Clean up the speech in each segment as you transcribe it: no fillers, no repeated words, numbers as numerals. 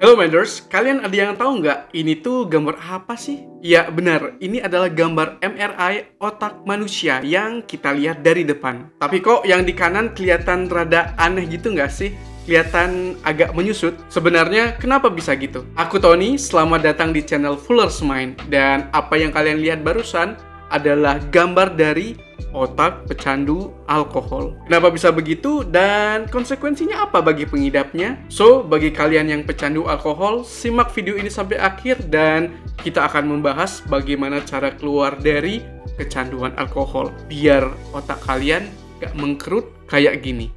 Halo Menders, kalian ada yang tahu nggak ini tuh gambar apa sih? Ya benar, ini adalah gambar MRI otak manusia yang kita lihat dari depan. Tapi kok yang di kanan kelihatan rada aneh gitu nggak sih? Kelihatan agak menyusut. Sebenarnya kenapa bisa gitu? Aku Tony, selamat datang di channel Fuller's Mind. Dan apa yang kalian lihat barusan adalah gambar dari otak pecandu alkohol. Kenapa bisa begitu dan konsekuensinya apa bagi pengidapnya? So, bagi kalian yang pecandu alkohol, simak video ini sampai akhir dan kita akan membahas bagaimana cara keluar dari kecanduan alkohol biar otak kalian gak mengkerut kayak gini.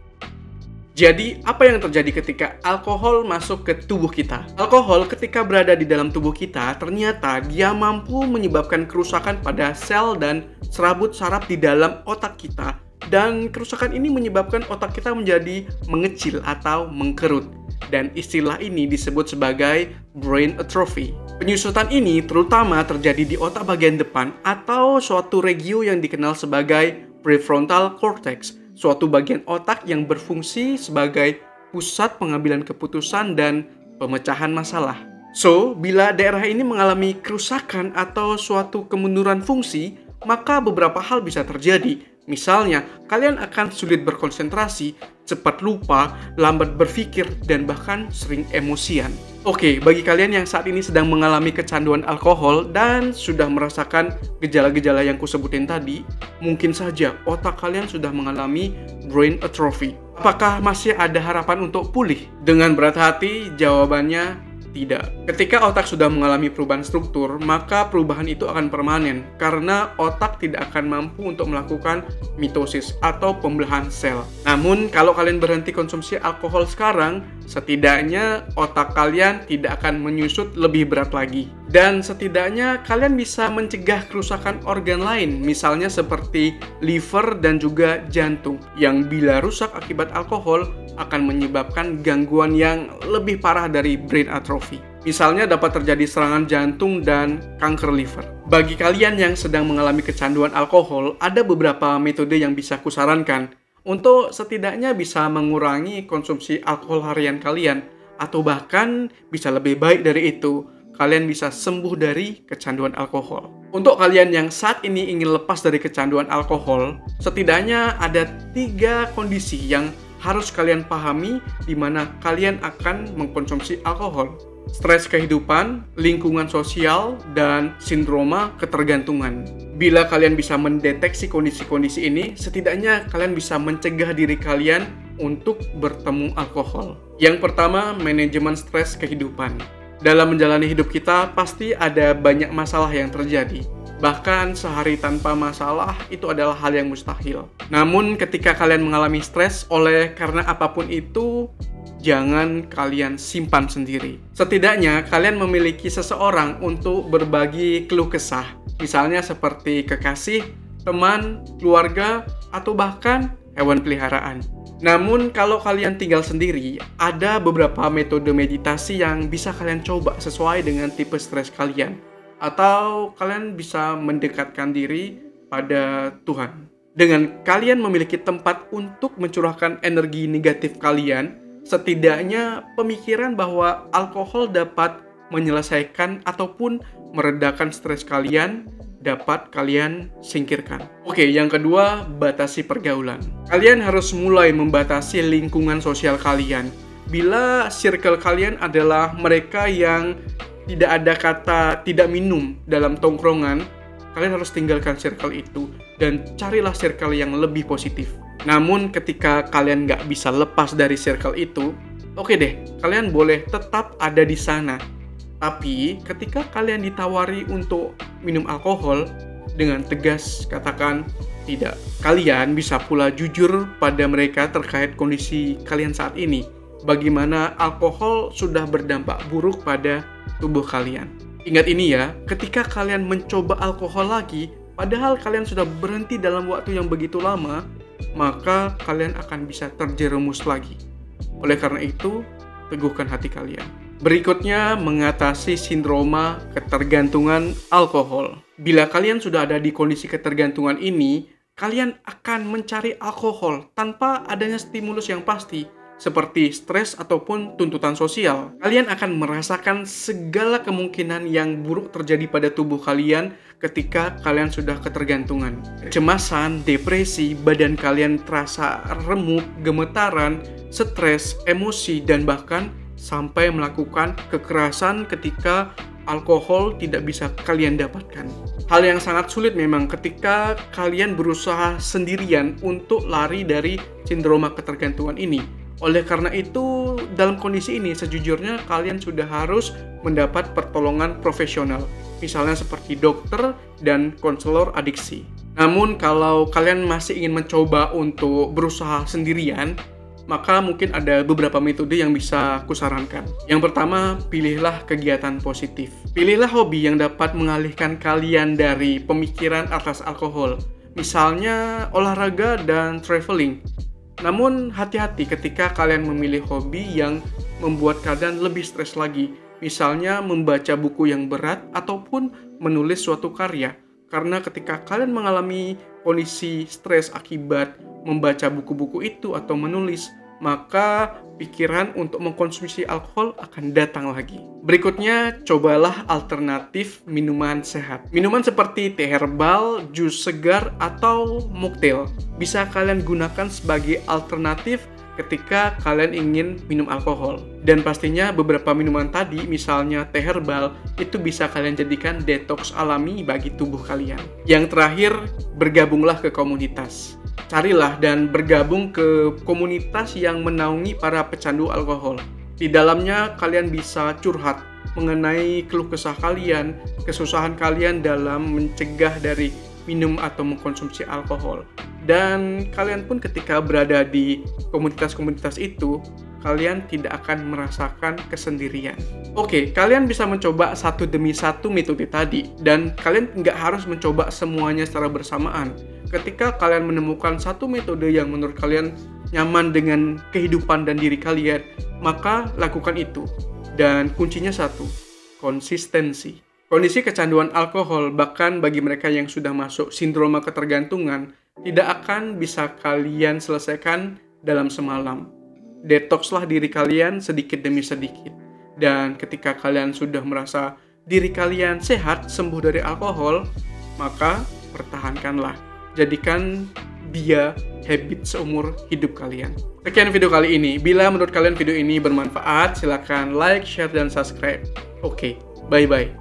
Jadi, apa yang terjadi ketika alkohol masuk ke tubuh kita? Alkohol ketika berada di dalam tubuh kita, ternyata dia mampu menyebabkan kerusakan pada sel dan serabut saraf di dalam otak kita. Dan kerusakan ini menyebabkan otak kita menjadi mengecil atau mengkerut. Dan istilah ini disebut sebagai brain atrophy. Penyusutan ini terutama terjadi di otak bagian depan atau suatu regio yang dikenal sebagai prefrontal cortex, suatu bagian otak yang berfungsi sebagai pusat pengambilan keputusan dan pemecahan masalah. So, bila daerah ini mengalami kerusakan atau suatu kemunduran fungsi, maka beberapa hal bisa terjadi. Misalnya, kalian akan sulit berkonsentrasi, cepat lupa, lambat berpikir, dan bahkan sering emosian. Oke, bagi kalian yang saat ini sedang mengalami kecanduan alkohol dan sudah merasakan gejala-gejala yang kusebutin tadi, mungkin saja otak kalian sudah mengalami brain atrophy. Apakah masih ada harapan untuk pulih? Dengan berat hati, jawabannya tidak. Ketika otak sudah mengalami perubahan struktur, maka perubahan itu akan permanen karena otak tidak akan mampu untuk melakukan mitosis atau pembelahan sel. Namun, kalau kalian berhenti konsumsi alkohol sekarang, setidaknya otak kalian tidak akan menyusut lebih berat lagi. Dan setidaknya kalian bisa mencegah kerusakan organ lain, misalnya seperti liver dan juga jantung, yang bila rusak akibat alkohol akan menyebabkan gangguan yang lebih parah dari brain atrophy. Misalnya dapat terjadi serangan jantung dan kanker liver. Bagi kalian yang sedang mengalami kecanduan alkohol, ada beberapa metode yang bisa kusarankan untuk setidaknya bisa mengurangi konsumsi alkohol harian kalian, atau bahkan bisa lebih baik dari itu, kalian bisa sembuh dari kecanduan alkohol. Untuk kalian yang saat ini ingin lepas dari kecanduan alkohol, setidaknya ada 3 kondisi yang harus kalian pahami di mana kalian akan mengkonsumsi alkohol. Stres kehidupan, lingkungan sosial, dan sindroma ketergantungan. Bila kalian bisa mendeteksi kondisi-kondisi ini, setidaknya kalian bisa mencegah diri kalian untuk bertemu alkohol. Yang pertama, manajemen stres kehidupan. Dalam menjalani hidup kita, pasti ada banyak masalah yang terjadi. Bahkan sehari tanpa masalah itu adalah hal yang mustahil. Namun ketika kalian mengalami stres oleh karena apapun itu, jangan kalian simpan sendiri. Setidaknya kalian memiliki seseorang untuk berbagi keluh kesah. Misalnya seperti kekasih, teman, keluarga, atau bahkan hewan peliharaan. Namun kalau kalian tinggal sendiri, ada beberapa metode meditasi yang bisa kalian coba sesuai dengan tipe stres kalian. Atau kalian bisa mendekatkan diri pada Tuhan. Dengan kalian memiliki tempat untuk mencurahkan energi negatif kalian, setidaknya pemikiran bahwa alkohol dapat menyelesaikan ataupun meredakan stres kalian dapat kalian singkirkan. Oke, yang kedua, batasi pergaulan. Kalian harus mulai membatasi lingkungan sosial kalian. Bila circle kalian adalah mereka yang tidak ada kata tidak minum dalam tongkrongan, kalian harus tinggalkan circle itu dan carilah circle yang lebih positif. Namun ketika kalian nggak bisa lepas dari circle itu, oke deh, kalian boleh tetap ada di sana. Tapi ketika kalian ditawari untuk minum alkohol, dengan tegas katakan tidak. Kalian bisa pula jujur pada mereka terkait kondisi kalian saat ini. Bagaimana alkohol sudah berdampak buruk pada tubuh kalian. Ingat ini ya, ketika kalian mencoba alkohol lagi, padahal kalian sudah berhenti dalam waktu yang begitu lama, maka kalian akan bisa terjerumus lagi. Oleh karena itu, teguhkan hati kalian. Berikutnya, mengatasi sindroma ketergantungan alkohol. Bila kalian sudah ada di kondisi ketergantungan ini, kalian akan mencari alkohol tanpa adanya stimulus yang pasti. seperti stres ataupun tuntutan sosial. Kalian akan merasakan segala kemungkinan yang buruk terjadi pada tubuh kalian ketika kalian sudah ketergantungan. Kecemasan, depresi, badan kalian terasa remuk, gemetaran, stres, emosi, dan bahkan sampai melakukan kekerasan ketika alkohol tidak bisa kalian dapatkan. Hal yang sangat sulit memang ketika kalian berusaha sendirian untuk lari dari sindroma ketergantungan ini. Oleh karena itu, dalam kondisi ini sejujurnya kalian sudah harus mendapat pertolongan profesional, misalnya seperti dokter dan konselor adiksi. Namun kalau kalian masih ingin mencoba untuk berusaha sendirian, maka mungkin ada beberapa metode yang bisa kusarankan. Yang pertama, pilihlah kegiatan positif. Pilihlah hobi yang dapat mengalihkan kalian dari pemikiran atas alkohol. Misalnya olahraga dan traveling. Namun hati-hati ketika kalian memilih hobi yang membuat kalian lebih stres lagi. Misalnya membaca buku yang berat ataupun menulis suatu karya. Karena ketika kalian mengalami kondisi stres akibat membaca buku-buku itu atau menulis, maka pikiran untuk mengkonsumsi alkohol akan datang lagi. Berikutnya, cobalah alternatif minuman sehat. Minuman seperti teh herbal, jus segar, atau mocktail bisa kalian gunakan sebagai alternatif ketika kalian ingin minum alkohol. Dan pastinya beberapa minuman tadi, misalnya teh herbal, itu bisa kalian jadikan detox alami bagi tubuh kalian. Yang terakhir, bergabunglah ke komunitas. Carilah dan bergabung ke komunitas yang menaungi para pecandu alkohol. Di dalamnya kalian bisa curhat mengenai keluh kesah kalian, kesusahan kalian dalam mencegah dari minum atau mengkonsumsi alkohol. Dan kalian pun ketika berada di komunitas-komunitas itu, kalian tidak akan merasakan kesendirian. Oke, kalian bisa mencoba satu demi satu metode tadi, dan kalian nggak harus mencoba semuanya secara bersamaan. Ketika kalian menemukan satu metode yang menurut kalian nyaman dengan kehidupan dan diri kalian, maka lakukan itu. Dan kuncinya satu, konsistensi. Kondisi kecanduan alkohol, bahkan bagi mereka yang sudah masuk sindroma ketergantungan, tidak akan bisa kalian selesaikan dalam semalam. Detoxlah diri kalian sedikit demi sedikit. Dan ketika kalian sudah merasa diri kalian sehat, sembuh dari alkohol, maka pertahankanlah. Jadikan dia habit seumur hidup kalian. Sekian video kali ini. Bila menurut kalian video ini bermanfaat, silakan like, share, dan subscribe. Oke, bye-bye.